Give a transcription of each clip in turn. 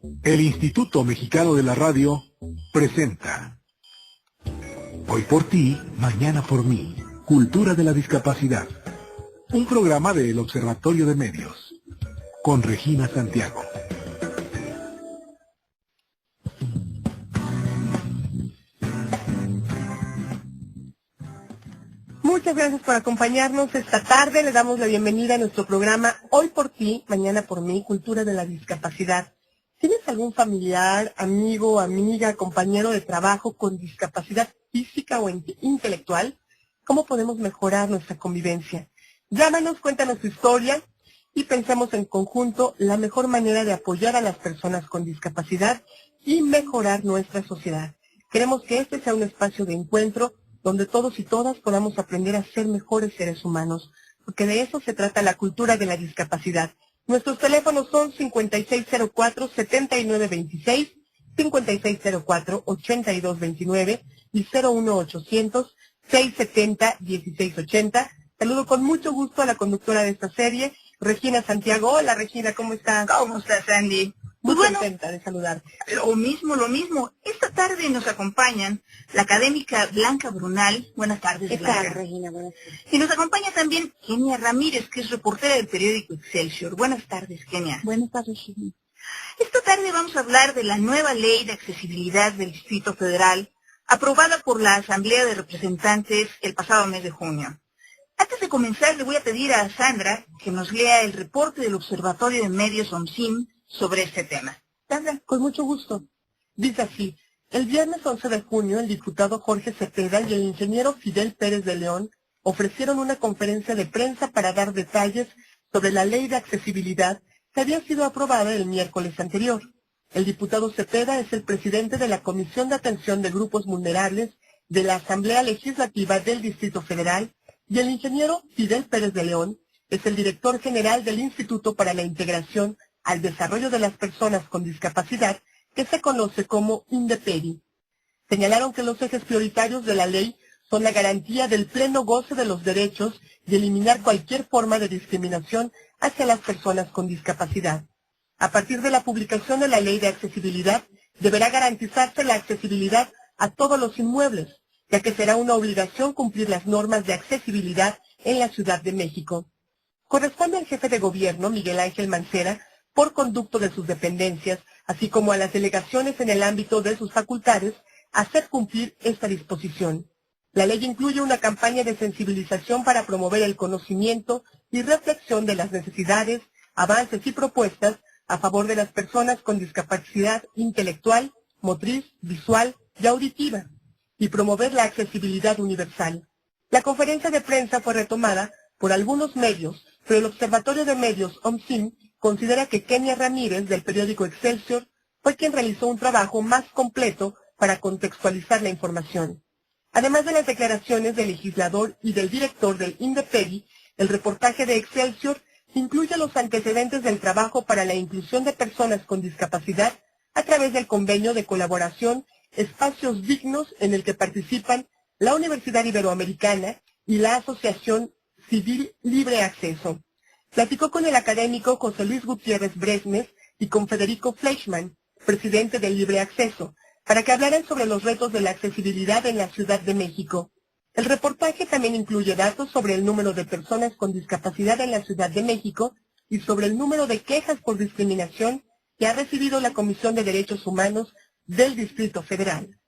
El Instituto Mexicano de la Radio presenta Hoy por ti, mañana por mí, Cultura de la Discapacidad. Un programa del Observatorio de Medios, con Regina Santiago. Muchas gracias por acompañarnos esta tarde. Le damos la bienvenida a nuestro programa Hoy por ti, mañana por mí, Cultura de la Discapacidad. ¿Tienes algún familiar, amigo, amiga, compañero de trabajo con discapacidad física o intelectual? ¿Cómo podemos mejorar nuestra convivencia? Llámanos, cuéntanos tu historia y pensamos en conjunto la mejor manera de apoyar a las personas con discapacidad y mejorar nuestra sociedad. Queremos que este sea un espacio de encuentro donde todos y todas podamos aprender a ser mejores seres humanos, porque de eso se trata la cultura de la discapacidad. Nuestros teléfonos son 5604-7926, 5604-8229 y 01800-670-1680. Saludo con mucho gusto a la conductora de esta serie, Regina Santiago. Hola Regina, ¿cómo estás? ¿Cómo estás, Andy? Muy Pues bueno, contenta de saludarte. lo mismo. Esta tarde nos acompañan la académica Blanca Brunal. Buenas tardes, ¿Qué Blanca. tal, Regina? Buenas tardes. Y nos acompaña también Kenia Ramírez, que es reportera del periódico Excelsior. Buenas tardes, Kenia. Buenas tardes, Regina. Esta tarde vamos a hablar de la nueva ley de accesibilidad del Distrito Federal, aprobada por la Asamblea de Representantes el pasado mes de junio. Antes de comenzar, le voy a pedir a Sandra que nos lea el reporte del Observatorio de Medios OMSIM sobre este tema. Sandra, con mucho gusto. Dice así: el viernes 11 de junio, el diputado Jorge Cepeda y el ingeniero Fidel Pérez de León ofrecieron una conferencia de prensa para dar detalles sobre la ley de accesibilidad que había sido aprobada el miércoles anterior. El diputado Cepeda es el presidente de la Comisión de Atención de Grupos Vulnerables de la Asamblea Legislativa del Distrito Federal y el ingeniero Fidel Pérez de León es el director general del Instituto para la Integración al Desarrollo de las Personas con Discapacidad, que se conoce como INDEPEDI. Señalaron que los ejes prioritarios de la ley son la garantía del pleno goce de los derechos y eliminar cualquier forma de discriminación hacia las personas con discapacidad. A partir de la publicación de la Ley de Accesibilidad, deberá garantizarse la accesibilidad a todos los inmuebles, ya que será una obligación cumplir las normas de accesibilidad en la Ciudad de México. Corresponde al jefe de gobierno, Miguel Ángel Mancera, por conducto de sus dependencias, así como a las delegaciones en el ámbito de sus facultades, hacer cumplir esta disposición. La ley incluye una campaña de sensibilización para promover el conocimiento y reflexión de las necesidades, avances y propuestas a favor de las personas con discapacidad intelectual, motriz, visual y auditiva, y promover la accesibilidad universal. La conferencia de prensa fue retomada por algunos medios, pero el Observatorio de Medios OMSIM considera que Kenia Ramírez, del periódico Excelsior, fue quien realizó un trabajo más completo para contextualizar la información. Además de las declaraciones del legislador y del director del INDEPEDI, el reportaje de Excelsior incluye los antecedentes del trabajo para la inclusión de personas con discapacidad a través del convenio de colaboración Espacios Dignos, en el que participan la Universidad Iberoamericana y la Asociación Civil Libre Acceso. Platicó con el académico José Luis Gutiérrez Bresmes y con Federico Fleischmann, presidente del Libre Acceso, para que hablaran sobre los retos de la accesibilidad en la Ciudad de México. El reportaje también incluye datos sobre el número de personas con discapacidad en la Ciudad de México y sobre el número de quejas por discriminación que ha recibido la Comisión de Derechos Humanos del Distrito Federal.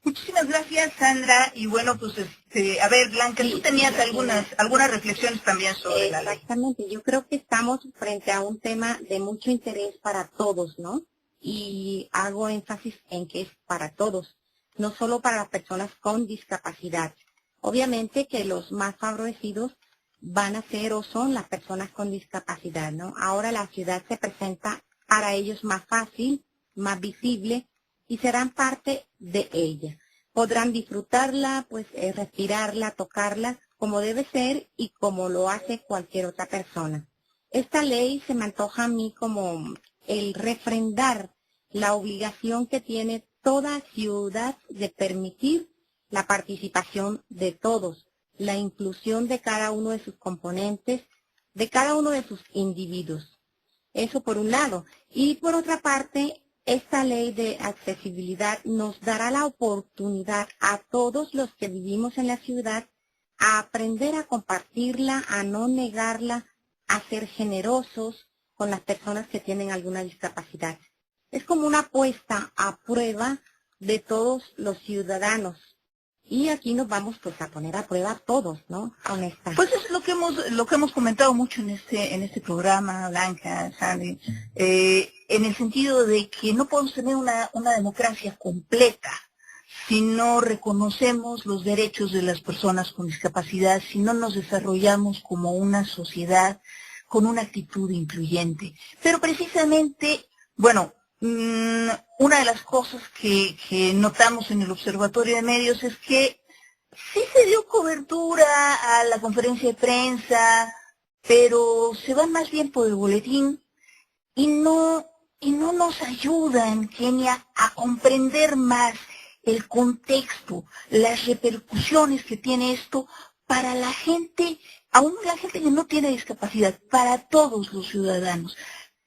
Muchísimas gracias, Sandra. Y bueno, pues, a ver, Blanca, tú tenías algunas reflexiones también sobre la ley. Exactamente. Yo creo que estamos frente a un tema de mucho interés para todos, ¿no? Y hago énfasis en que es para todos, no solo para las personas con discapacidad. Obviamente que los más favorecidos van a ser o son las personas con discapacidad, ¿no? Ahora la ciudad se presenta para ellos más fácil, más visible, y serán parte de ella. Podrán disfrutarla, pues respirarla, tocarla, como debe ser y como lo hace cualquier otra persona. Esta ley se me antoja a mí como el refrendar la obligación que tiene toda ciudad de permitir la participación de todos, la inclusión de cada uno de sus componentes, de cada uno de sus individuos. Eso por un lado. Y por otra parte, esta ley de accesibilidad nos dará la oportunidad a todos los que vivimos en la ciudad a aprender a compartirla, a no negarla, a ser generosos con las personas que tienen alguna discapacidad. Es como una puesta a prueba de todos los ciudadanos. Y aquí nos vamos pues a poner a prueba todos, ¿no? Con esta. Pues es lo que hemos comentado mucho en este programa, Blanca, Sandy, en el sentido de que no podemos tener una democracia completa si no reconocemos los derechos de las personas con discapacidad, si no nos desarrollamos como una sociedad con una actitud incluyente. Pero precisamente, bueno, una de las cosas que notamos en el Observatorio de Medios es que sí se dio cobertura a la conferencia de prensa, pero se van más bien por el boletín y no nos ayudan, Kenia, a comprender más el contexto, las repercusiones que tiene esto para la gente, aún la gente que no tiene discapacidad, para todos los ciudadanos.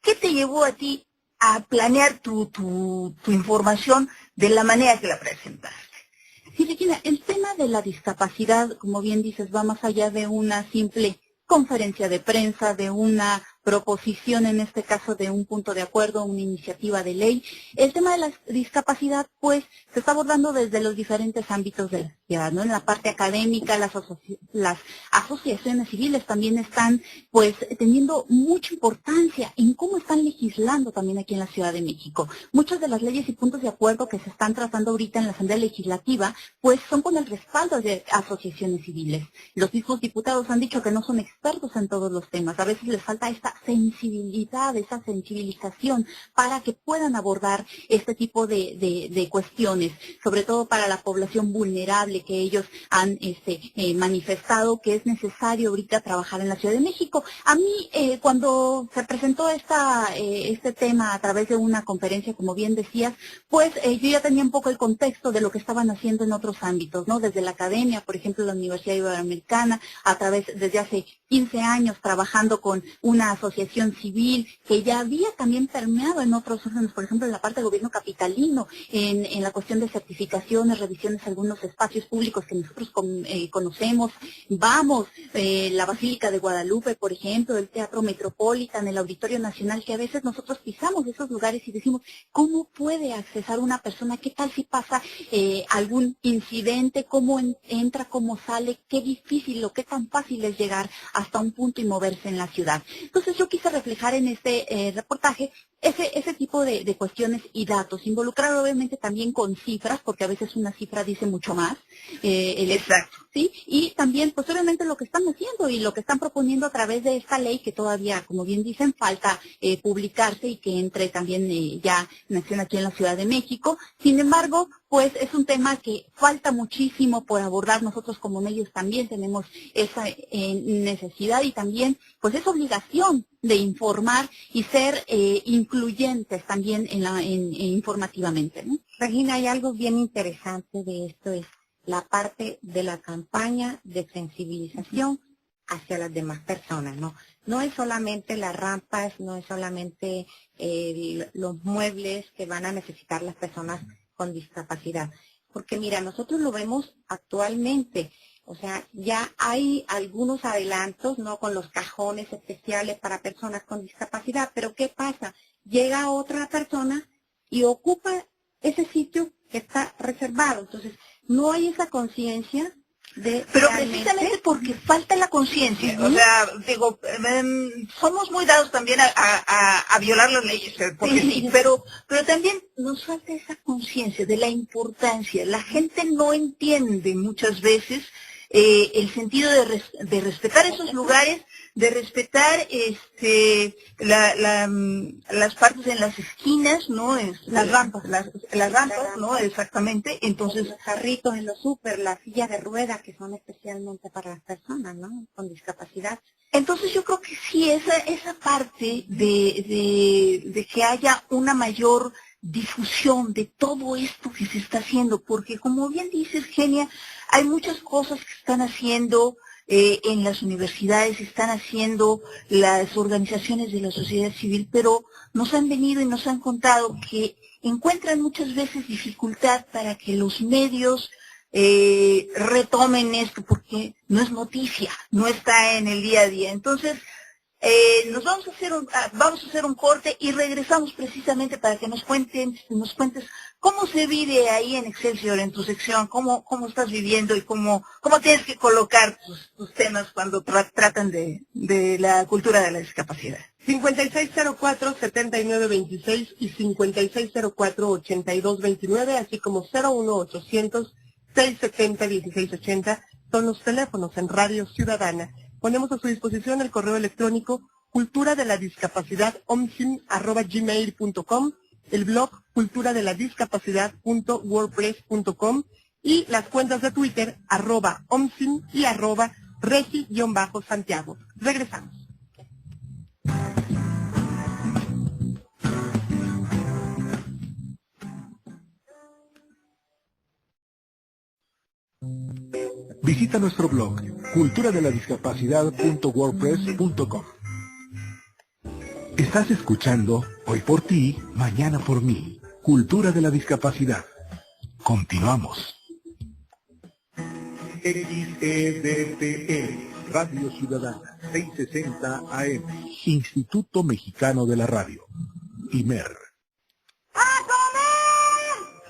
¿Qué te llevó a ti a planear tu información de la manera que la presentaste? Sí, Regina, el tema de la discapacidad, como bien dices, va más allá de una simple conferencia de prensa, de una proposición, en este caso de un punto de acuerdo, una iniciativa de ley. El tema de la discapacidad, pues, se está abordando desde los diferentes ámbitos de la sociedad, ¿no? En la parte académica, las asociaciones civiles también están, pues, teniendo mucha importancia en cómo están legislando también aquí en la Ciudad de México. Muchas de las leyes y puntos de acuerdo que se están tratando ahorita en la Asamblea Legislativa, pues, son con el respaldo de asociaciones civiles. Los mismos diputados han dicho que no son expertos en todos los temas. A veces les falta esta sensibilidad, esa sensibilización para que puedan abordar este tipo de cuestiones, sobre todo para la población vulnerable que ellos han manifestado que es necesario ahorita trabajar en la Ciudad de México. A mí, cuando se presentó este tema a través de una conferencia, como bien decías, pues yo ya tenía un poco el contexto de lo que estaban haciendo en otros ámbitos, ¿no? Desde la academia, por ejemplo, la Universidad Iberoamericana, desde hace 15 años trabajando con una asociación civil que ya había también permeado en otros órganos, por ejemplo, en la parte del gobierno capitalino, en la cuestión de certificaciones, revisiones, algunos espacios públicos que nosotros conocemos. La Basílica de Guadalupe, por ejemplo, el Teatro Metropolitan, el Auditorio Nacional, que a veces nosotros pisamos esos lugares y decimos, ¿cómo puede accesar una persona? ¿Qué tal si pasa algún incidente? ¿Cómo entra, cómo sale? Qué difícil o qué tan fácil es llegar hasta un punto y moverse en la ciudad. Entonces yo quise reflejar en este reportaje ese tipo de cuestiones y datos, involucrar obviamente también con cifras, porque a veces una cifra dice mucho más. Exacto. ¿Sí? Y también, pues obviamente lo que están haciendo y lo que están proponiendo a través de esta ley, que todavía, como bien dicen, falta publicarse y que entre también ya en acción aquí en la Ciudad de México. Sin embargo, pues es un tema que falta muchísimo por abordar. Nosotros como medios también tenemos esa necesidad y también, pues esa obligación de informar y ser incluyentes también informativamente, ¿no? Regina, hay algo bien interesante de esto, es la parte de la campaña de sensibilización hacia las demás personas, ¿no? No es solamente las rampas, no es solamente los muebles que van a necesitar las personas con discapacidad. Porque mira, nosotros lo vemos actualmente, o sea, ya hay algunos adelantos, ¿no? Con los cajones especiales para personas con discapacidad, pero ¿qué pasa? Llega otra persona y ocupa ese sitio que está reservado. Entonces, no hay esa conciencia de... Pero realmente, precisamente porque falta la conciencia, o sea, digo, somos muy dados también a violar las leyes, porque sí, pero también nos falta esa conciencia de la importancia. La gente no entiende muchas veces el sentido de respetar esos lugares, de respetar las partes en las esquinas, ¿no? Las rampas, ¿no? Exactamente. Entonces, los carritos en los súper, las sillas de ruedas que son especialmente para las personas, ¿no? Con discapacidad. Entonces yo creo que sí, esa parte de que haya una mayor difusión de todo esto que se está haciendo, porque como bien dices, Genia, hay muchas cosas que están haciendo en las universidades, están haciendo las organizaciones de la sociedad civil, pero nos han venido y nos han contado que encuentran muchas veces dificultad para que los medios retomen esto, porque no es noticia, no está en el día a día. Entonces, vamos a hacer un corte y regresamos precisamente para que nos cuentes cómo se vive ahí en Excelsior, en tu sección, cómo estás viviendo y cómo tienes que colocar tus temas cuando tratan de la cultura de la discapacidad. 5604-7926 y 5604-8229, así como 01800-670-1680 son los teléfonos en Radio Ciudadana. Ponemos a su disposición el correo electrónico culturadeladiscapacidad@gmail.com, el blog culturadeladiscapacidad.wordpress.com y las cuentas de Twitter @omsim y @regi_santiago. Regresamos. Visita nuestro blog culturadeladiscapacidad.wordpress.com. Estás escuchando Hoy por ti, mañana por mí. Cultura de la discapacidad. Continuamos. XEDTN, Radio Ciudadana, 660 AM. Instituto Mexicano de la Radio. IMER.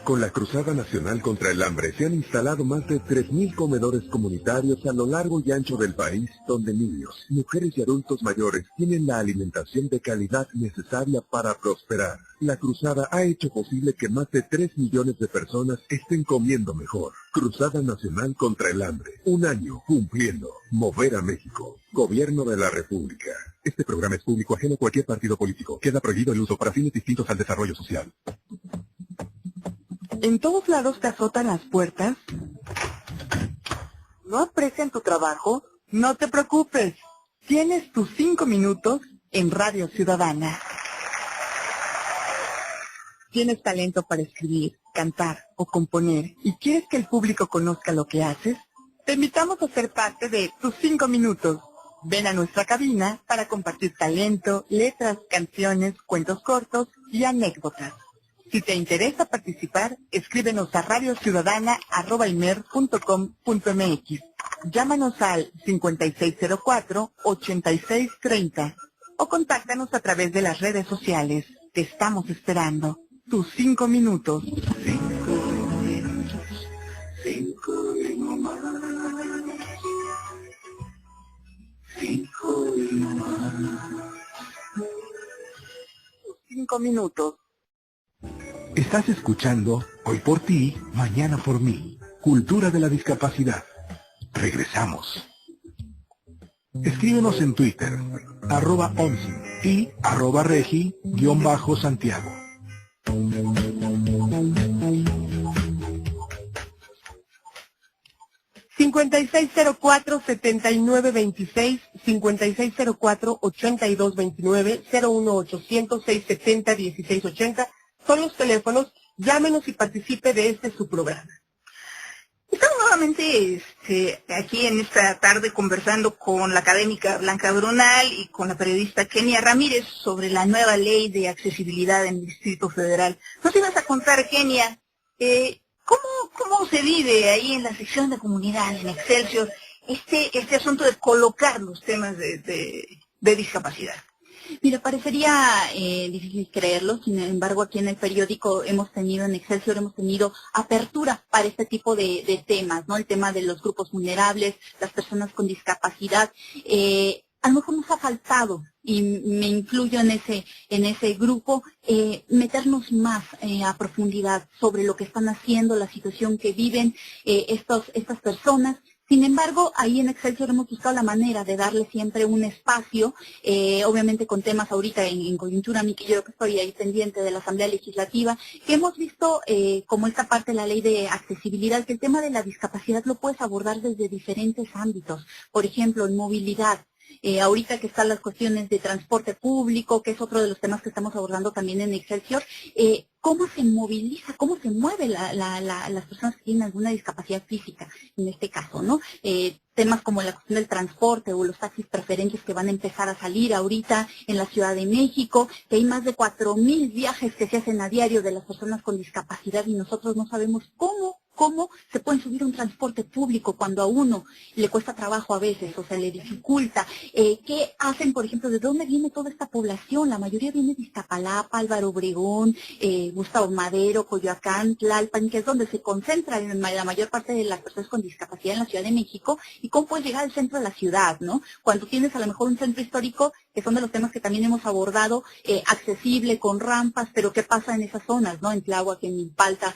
Con la Cruzada Nacional contra el Hambre se han instalado más de 3.000 comedores comunitarios a lo largo y ancho del país, donde niños, mujeres y adultos mayores tienen la alimentación de calidad necesaria para prosperar. La Cruzada ha hecho posible que más de 3 millones de personas estén comiendo mejor. Cruzada Nacional contra el Hambre. Un año cumpliendo. Mover a México. Gobierno de la República. Este programa es público ajeno a cualquier partido político. Queda prohibido el uso para fines distintos al desarrollo social. ¿En todos lados te azotan las puertas? ¿No aprecian tu trabajo? No te preocupes. Tienes tus 5 minutos en Radio Ciudadana. ¿Tienes talento para escribir, cantar o componer y quieres que el público conozca lo que haces? Te invitamos a ser parte de tus 5 minutos. Ven a nuestra cabina para compartir talento, letras, canciones, cuentos cortos y anécdotas. Si te interesa participar, escríbenos a radiociudadana@imer.com.mx. Llámanos al 5604-8630 o contáctanos a través de las redes sociales. Te estamos esperando. Tus 5 minutos. 5 minutos. 5 minutos. 5 minutos. Estás escuchando Hoy por ti, mañana por mí. Cultura de la discapacidad. Regresamos. Escríbenos en Twitter, @omsim y @regi_santiago. (5604-7926, 5604-8229, 01800-670-1680) son los teléfonos. Llámenos y participe de su programa. Estamos nuevamente aquí en esta tarde conversando con la académica Blanca Bronal y con la periodista Kenia Ramírez sobre la nueva ley de accesibilidad en el Distrito Federal. Nos ibas a contar, Kenia, ¿cómo se vive ahí en la sección de comunidad, en Excelsior, este asunto de colocar los temas de discapacidad? Mira, parecería difícil creerlo, sin embargo aquí en el periódico en Excelsior hemos tenido apertura para este tipo de temas, ¿no? El tema de los grupos vulnerables, las personas con discapacidad. A lo mejor nos ha faltado, y me incluyo en ese grupo, meternos más a profundidad sobre lo que están haciendo, la situación que viven estas personas. Sin embargo, ahí en Excelsior hemos buscado la manera de darle siempre un espacio, obviamente con temas ahorita en coyuntura, a mí que yo que estoy ahí pendiente de la Asamblea Legislativa, que hemos visto como esta parte de la ley de accesibilidad, que el tema de la discapacidad lo puedes abordar desde diferentes ámbitos, por ejemplo, en movilidad. Ahorita que están las cuestiones de transporte público, que es otro de los temas que estamos abordando también en Excelsior, cómo se moviliza, cómo se mueve las personas que tienen alguna discapacidad física, en este caso, ¿no? Temas como la cuestión del transporte o los taxis preferentes que van a empezar a salir ahorita en la Ciudad de México, que hay más de 4,000 viajes que se hacen a diario de las personas con discapacidad y nosotros no sabemos cómo se pueden subir a un transporte público cuando a uno le cuesta trabajo a veces, o sea, le dificulta. ¿Qué hacen, por ejemplo, de dónde viene toda esta población? La mayoría viene de Iztapalapa, Álvaro Obregón, Gustavo Madero, Coyoacán, Tlalpan, que es donde se concentra la mayor parte de las personas con discapacidad en la Ciudad de México. ¿Y cómo puedes llegar al centro de la ciudad, no? Cuando tienes a lo mejor un centro histórico, que son de los temas que también hemos abordado, accesible, con rampas, pero ¿qué pasa en esas zonas, no? En Tláhuac, en Milpalta,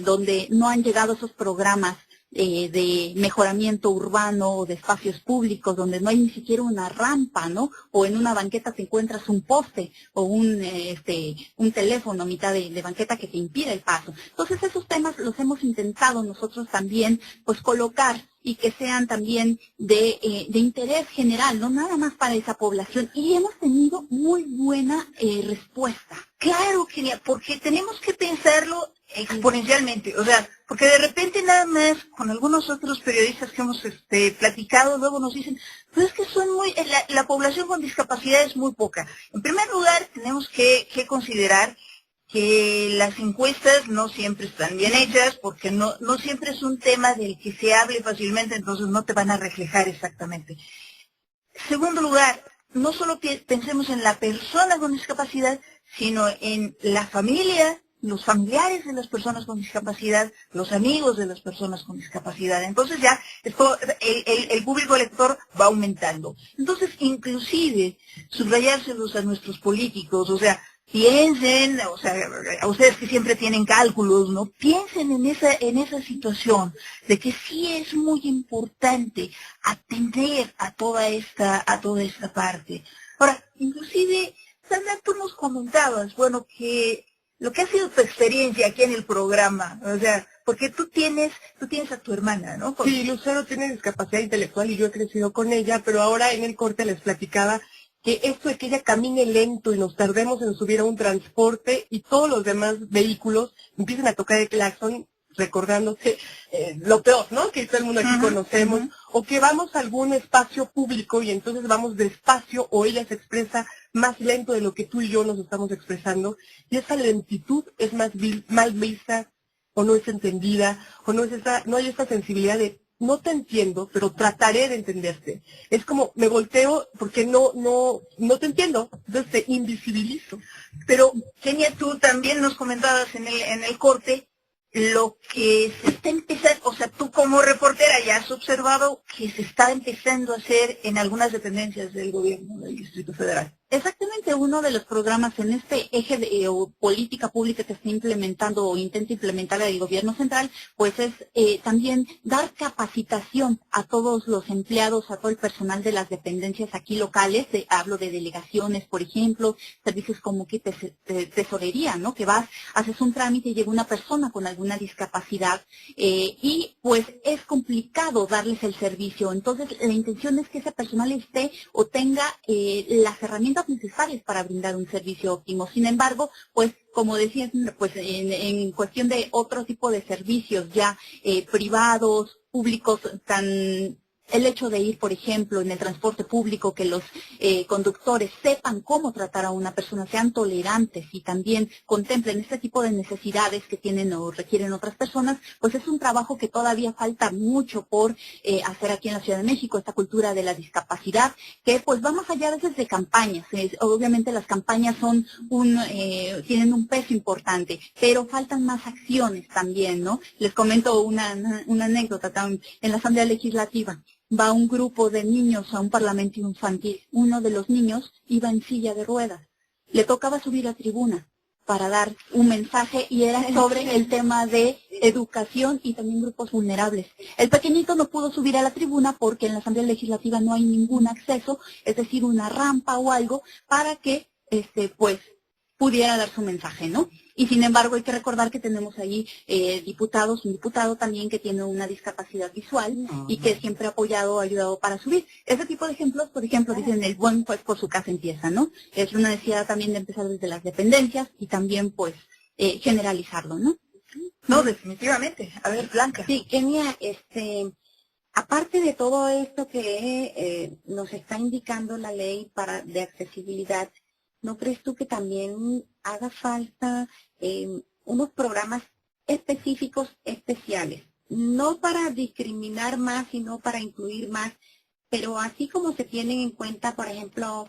donde no han llegado esos programas de mejoramiento urbano o de espacios públicos, donde no hay ni siquiera una rampa, ¿no? O en una banqueta te encuentras un poste o un teléfono a mitad de banqueta que te impide el paso. Entonces esos temas los hemos intentado nosotros también, pues, colocar y que sean también de interés general, no nada más para esa población. Y hemos tenido muy buena respuesta. Claro, genial, porque tenemos que pensarlo exponencialmente, o sea, porque de repente nada más con algunos otros periodistas que hemos platicado, luego nos dicen, pues es que son la población con discapacidad es muy poca. En primer lugar, tenemos que considerar que las encuestas no siempre están bien hechas, porque no siempre es un tema del que se hable fácilmente, entonces no te van a reflejar exactamente. Segundo lugar, no solo pensemos en la persona con discapacidad, sino en la familia, los familiares de las personas con discapacidad, los amigos de las personas con discapacidad. Entonces ya esto, el público elector va aumentando. Entonces, inclusive, subrayárselos a nuestros políticos, o sea, piensen, o sea, a ustedes que siempre tienen cálculos, ¿no? Piensen en esa situación de que sí es muy importante atender a toda esta parte. Ahora, inclusive, Sandra, tú nos comentabas, bueno, que lo que ha sido tu experiencia aquí en el programa, o sea, porque tú tienes a tu hermana, ¿no? Sí, Lucero tiene discapacidad intelectual y yo he crecido con ella, pero ahora en el corte les platicaba que esto de que ella camine lento y nos tardemos en subir a un transporte y todos los demás vehículos empiecen a tocar el claxon, recordándose lo peor, ¿no? Que todo el mundo aquí conocemos, o que vamos a algún espacio público y entonces vamos despacio o ella se expresa más lento de lo que tú y yo nos estamos expresando, y esa lentitud es mal vista o no es entendida, o no hay esa sensibilidad de no te entiendo, pero trataré de entenderte. Es como me volteo porque no te entiendo, entonces te invisibilizo. Pero, Kenia, tú también nos comentabas en el corte lo que se está empezando, o sea, tú como reportera ya has observado que se está empezando a hacer en algunas dependencias del gobierno del Distrito Federal. Exactamente, uno de los programas en este eje de política pública que está implementando o intenta implementar el gobierno central, pues es también dar capacitación a todos los empleados, a todo el personal de las dependencias aquí locales. Hablo de delegaciones, por ejemplo, servicios como que tesorería, ¿no? Que vas, haces un trámite y llega una persona con alguna discapacidad y pues es complicado darles el servicio. Entonces la intención es que ese personal esté o tenga las herramientas necesarias para brindar un servicio óptimo. Sin embargo, pues como decía, pues en cuestión de otro tipo de servicios ya privados, públicos, el hecho de ir, por ejemplo, en el transporte público, que los conductores sepan cómo tratar a una persona, sean tolerantes y también contemplen este tipo de necesidades que tienen o requieren otras personas, pues es un trabajo que todavía falta mucho por hacer aquí en la Ciudad de México, esta cultura de la discapacidad, que pues va más allá a veces de campañas. Obviamente las campañas son tienen un peso importante, pero faltan más acciones también, ¿no? Les comento una anécdota en la Asamblea Legislativa. Va un grupo de niños a un parlamento infantil. Uno de los niños iba en silla de ruedas. Le tocaba subir a tribuna para dar un mensaje y era sobre el tema de educación y también grupos vulnerables. El pequeñito no pudo subir a la tribuna porque en la Asamblea Legislativa no hay ningún acceso, es decir, una rampa o algo para que pues pudiera dar su mensaje, ¿no? Y sin embargo hay que recordar que tenemos ahí diputados, un diputado también que tiene una discapacidad visual y que siempre ha apoyado, ayudado para subir. Ese tipo de ejemplos, por ejemplo, dicen el buen pues por su casa empieza, ¿no? Es una necesidad también de empezar desde las dependencias y también pues generalizarlo, ¿no? No, definitivamente. A ver, Blanca. Sí, Kenia, aparte de todo esto que nos está indicando la ley de accesibilidad, ¿no crees tú que también haga falta unos programas específicos, especiales? No para discriminar más, sino para incluir más, pero así como se tienen en cuenta, por ejemplo,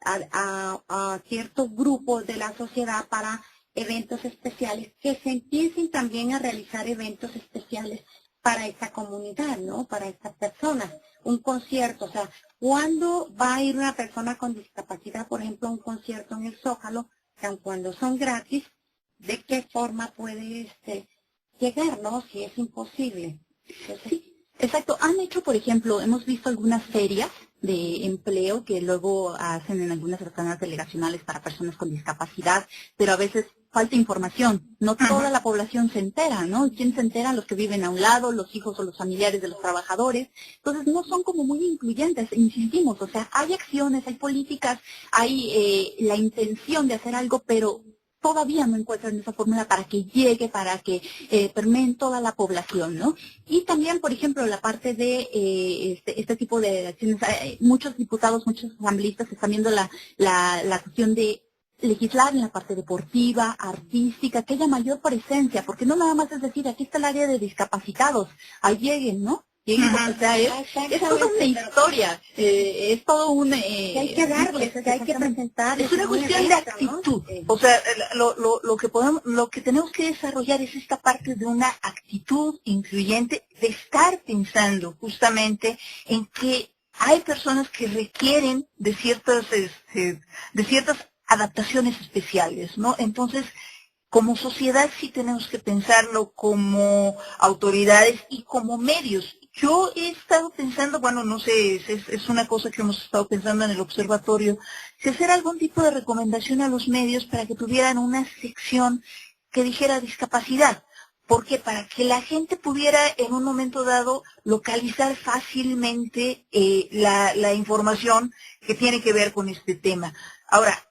a ciertos grupos de la sociedad para eventos especiales, que se empiecen también a realizar eventos especiales para esta comunidad, ¿no? Para estas personas. Un concierto, o sea, ¿cuándo va a ir una persona con discapacidad, por ejemplo, a un concierto en el Zócalo, que aun cuando son gratis, de qué forma puede llegar, ¿no? Si es imposible. Entonces, Sí, exacto. Han hecho, por ejemplo, hemos visto algunas ferias de empleo que luego hacen en algunas zonas delegacionales para personas con discapacidad, pero a veces falta información. No toda la población se entera, ¿no? ¿Quién se entera? Los que viven a un lado, los hijos o los familiares de los trabajadores. Entonces no son como muy incluyentes, insistimos. O sea, hay acciones, hay políticas, hay la intención de hacer algo, pero todavía no encuentran esa fórmula para que llegue, para que permeen toda la población, ¿no? Y también, por ejemplo, la parte de este tipo de acciones, muchos diputados, muchos asambleístas están viendo la cuestión de legislar en la parte deportiva, artística, que haya mayor presencia, porque no nada más es decir, aquí está el área de discapacitados, ahí lleguen, ¿no? Lleguen, o sea, es toda una historia, es todo un... que hay que darles, que hay que presentar. Es una cuestión de actitud. O sea, lo que tenemos que desarrollar es esta parte de una actitud incluyente, de estar pensando justamente en que hay personas que requieren de ciertas adaptaciones especiales, ¿no? Entonces, como sociedad sí tenemos que pensarlo, como autoridades y como medios. Yo he estado pensando, bueno, no sé, es una cosa que hemos estado pensando en el observatorio, si hacer algún tipo de recomendación a los medios para que tuvieran una sección que dijera discapacidad. ¿Por qué? Para que la gente pudiera en un momento dado localizar fácilmente la información que tiene que ver con este tema. Ahora,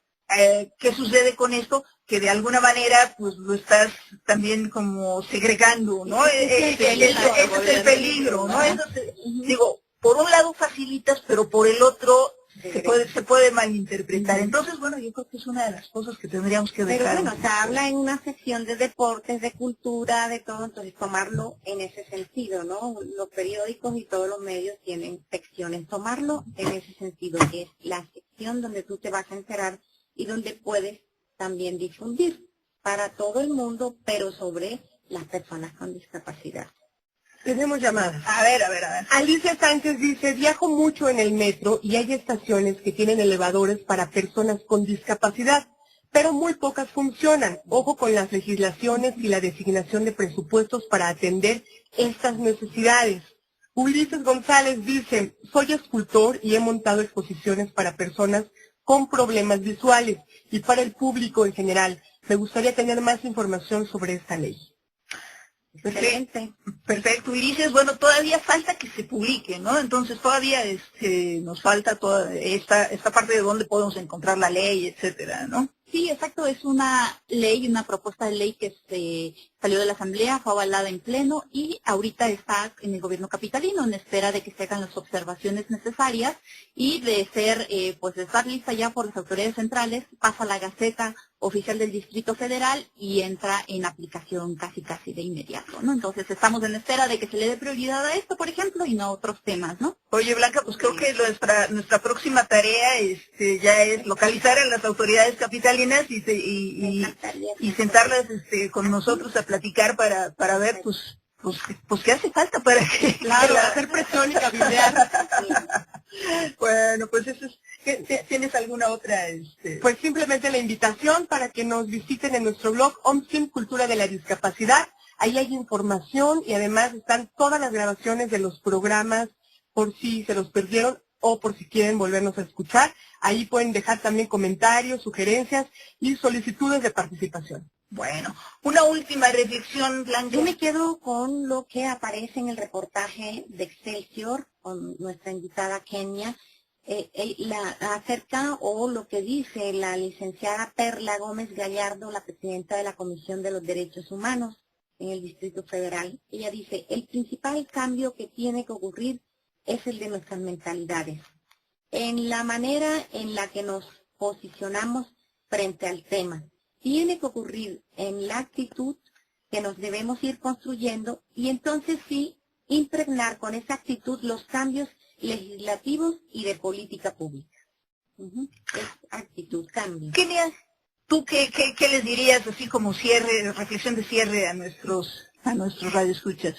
¿qué sucede con esto? Que de alguna manera pues lo estás también como segregando, ¿no? Ese es el peligro, ¿no? Entonces, digo, por un lado facilitas, pero por el otro se puede malinterpretar. Entonces, bueno, yo creo que es una de las cosas que tendríamos que dejar. Pero bueno, se habla en una sección de deportes, de cultura, de todo, entonces tomarlo en ese sentido, ¿no? Los periódicos y todos los medios tienen secciones, tomarlo en ese sentido, que es la sección donde tú te vas a enterar y donde puedes también difundir para todo el mundo, pero sobre las personas con discapacidad. Tenemos llamadas. A ver. Alicia Sánchez dice, viajo mucho en el metro y hay estaciones que tienen elevadores para personas con discapacidad, pero muy pocas funcionan. Ojo con las legislaciones y la designación de presupuestos para atender estas necesidades. Ulises González dice, soy escultor y he montado exposiciones para personas con problemas visuales y para el público en general. Me gustaría tener más información sobre esta ley. Perfecto, y dices, bueno, todavía falta que se publique, ¿no? Entonces todavía nos falta toda esta parte de dónde podemos encontrar la ley, etcétera, ¿no? Sí, exacto, es una ley, una propuesta de ley que salió de la Asamblea, fue avalada en pleno y ahorita está en el gobierno capitalino en espera de que se hagan las observaciones necesarias y de ser, pues de estar lista ya por las autoridades centrales, pasa a la Gaceta Oficial del Distrito Federal y entra en aplicación casi de inmediato, ¿no? Entonces estamos en espera de que se le dé prioridad a esto, por ejemplo, y no a otros temas, ¿no? Oye, Blanca, pues creo que nuestra próxima tarea ya es localizar a las autoridades capitalinas y sentarlas con nosotros a platicar para ver pues qué hace falta para que... Claro, hacer presión y cabildear. Bueno, pues eso es... ¿Tienes alguna otra? Pues simplemente la invitación para que nos visiten en nuestro blog OMSIM Cultura de la Discapacidad. Ahí hay información y además están todas las grabaciones de los programas por si se los perdieron o por si quieren volvernos a escuchar. Ahí pueden dejar también comentarios, sugerencias y solicitudes de participación. Bueno, una última reflexión, Blanca. Yo me quedo con lo que aparece en el reportaje de Excelsior con nuestra invitada Kenia, acerca o lo que dice la licenciada Perla Gómez Gallardo, la presidenta de la Comisión de los Derechos Humanos en el Distrito Federal. Ella dice, el principal cambio que tiene que ocurrir es el de nuestras mentalidades, en la manera en la que nos posicionamos frente al tema. Tiene que ocurrir en la actitud que nos debemos ir construyendo y entonces sí impregnar con esa actitud los cambios legislativos y de política pública. Es actitud, cambio. Kenia, ¿tú qué les dirías así como cierre, reflexión de cierre a nuestros radioescuchas?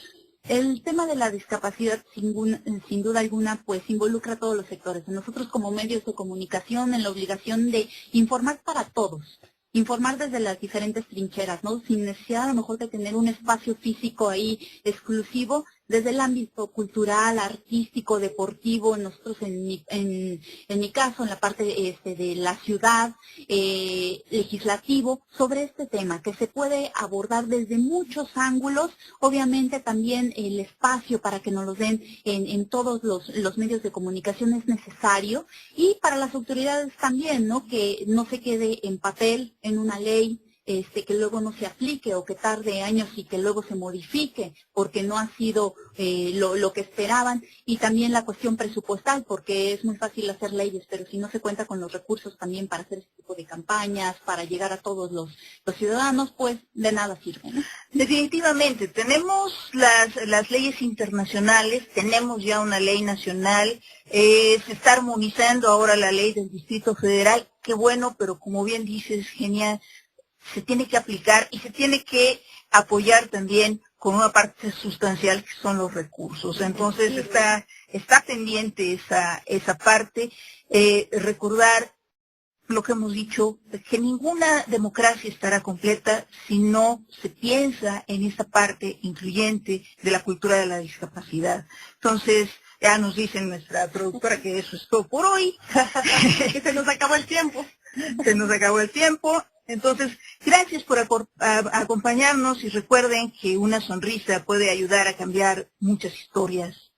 El tema de la discapacidad, sin duda alguna, pues involucra a todos los sectores. Nosotros como medios de comunicación, en la obligación de informar para todos. Informar desde las diferentes trincheras, ¿no? Sin necesidad a lo mejor de tener un espacio físico ahí exclusivo, desde el ámbito cultural, artístico, deportivo, nosotros en mi caso, en la parte de la ciudad, legislativo, sobre este tema, que se puede abordar desde muchos ángulos, obviamente también el espacio para que nos lo den en todos los medios de comunicación es necesario, y para las autoridades también, ¿no? Que no se quede en papel, en una ley, que luego no se aplique o que tarde años y que luego se modifique porque no ha sido lo que esperaban, y también la cuestión presupuestal, porque es muy fácil hacer leyes, pero si no se cuenta con los recursos también para hacer este tipo de campañas, para llegar a todos los ciudadanos, pues de nada sirve, ¿no? Definitivamente, tenemos las leyes internacionales, tenemos ya una ley nacional, se está armonizando ahora la ley del Distrito Federal, qué bueno, pero como bien dices, genial, se tiene que aplicar y se tiene que apoyar también con una parte sustancial que son los recursos. Entonces está pendiente esa parte. Recordar lo que hemos dicho, que ninguna democracia estará completa si no se piensa en esta parte incluyente de la cultura de la discapacidad. Entonces, ya nos dice nuestra productora que eso es todo por hoy. Que se nos acabó el tiempo. Se nos acabó el tiempo. Entonces, gracias por acompañarnos y recuerden que una sonrisa puede ayudar a cambiar muchas historias.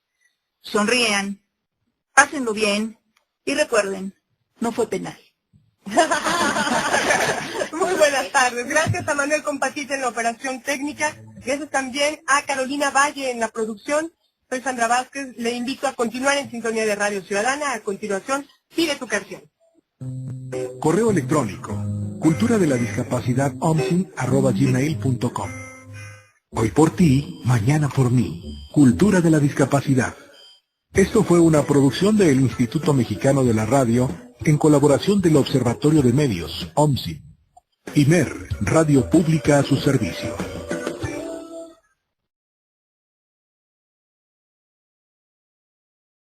Sonrían, pásenlo bien y recuerden, no fue penal. Muy buenas tardes. Gracias a Manuel Compatita en la operación técnica. Gracias también a Carolina Valle en la producción. Soy Sandra Vázquez. Le invito a continuar en sintonía de Radio Ciudadana. A continuación, pide tu canción. Correo electrónico cultura de la discapacidad omsin@gmail.com. Hoy por ti, mañana por mí. Cultura de la discapacidad. Esto fue una producción del Instituto Mexicano de la Radio en colaboración del Observatorio de Medios, OMSI. IMER, Radio Pública a su servicio.